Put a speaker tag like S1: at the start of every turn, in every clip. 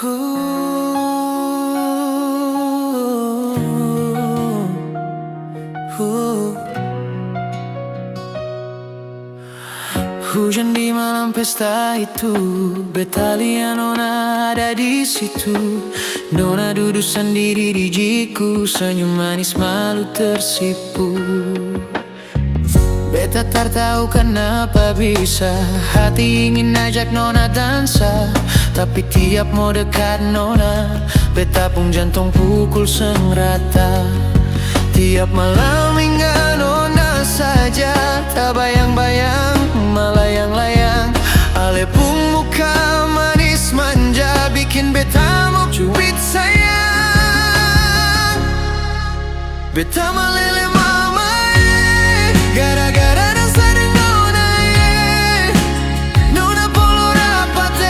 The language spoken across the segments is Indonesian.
S1: Hujan di malam pesta itu, Betalia Nona ada di situ. Nona duduk sendiri di jiku, senyum manis malu tersipu. Beta tak tahu kenapa bisa, hati ingin ajak Nona dansa, tapi tiap mau dekat Nona, beta pun jantung pukul sengrata. Tiap malam hingga Nona saja, tak bayang-bayang melayang-layang. Ale pun muka manis manja, bikin beta mau cuit sayang. Beta meleleh mama gara-gara dansa dengan Nona Nona polo rapat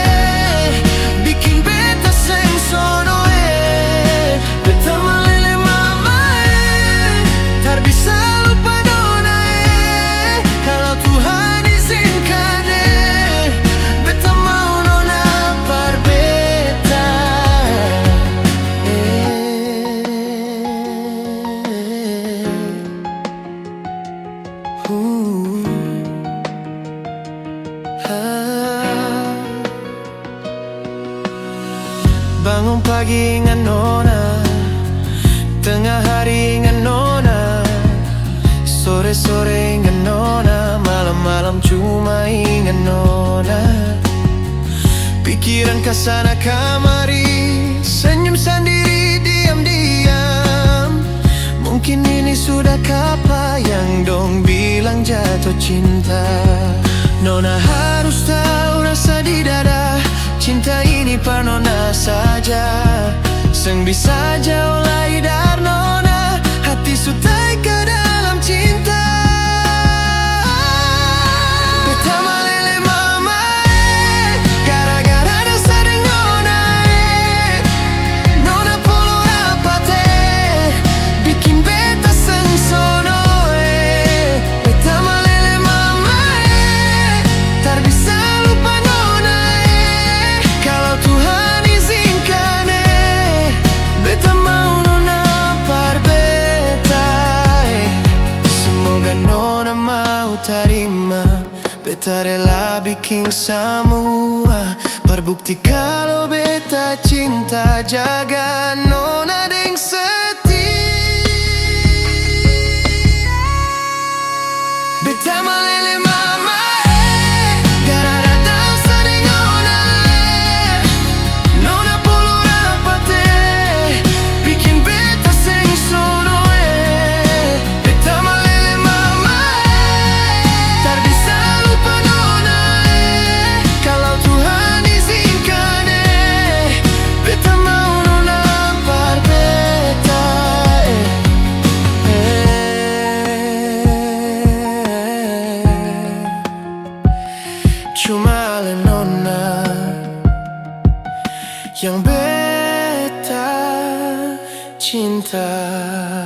S1: bikin beta seng sono Beta meleleh mama tak bisa lupa Nona kalau Tuhan izinkan beta mau Nona par beta Bangun pagi ingat Nona, tengah hari ingat Nona, sore-sore ingat Nona, malam-malam cuma ingat Nona. Pikiran kesana kamari, senyum sendiri diam-diam. Mungkin ini sudah kapa yang dong bilang jatuh cinta. Nona harus tahu rasa di dada, cinta ini par Nona saja. Seng bisa jauh lagi dari Nona, hati sutai ke dalam cinta. Beta meleleh mama gara-gara dansa dengan Nona Nona polo rapat bikin beta seng sono Beta meleleh mama tak bisa lupa Nona kalau Tuhan izinkan beta mau Nona par beta Semoga Nona mau terima, beta rela bikin semua, berbukti kalau beta cinta, jaga Nona deng setia. Beta meleleh mama gara-gara dansa dengan Nona Nona polo rapat bikin beta seng sono Beta meleleh mama tak bisa lupa Nona kalau Tuhan izinkan beta mau Nona par beta Cuma ale Nona yang beta cinta.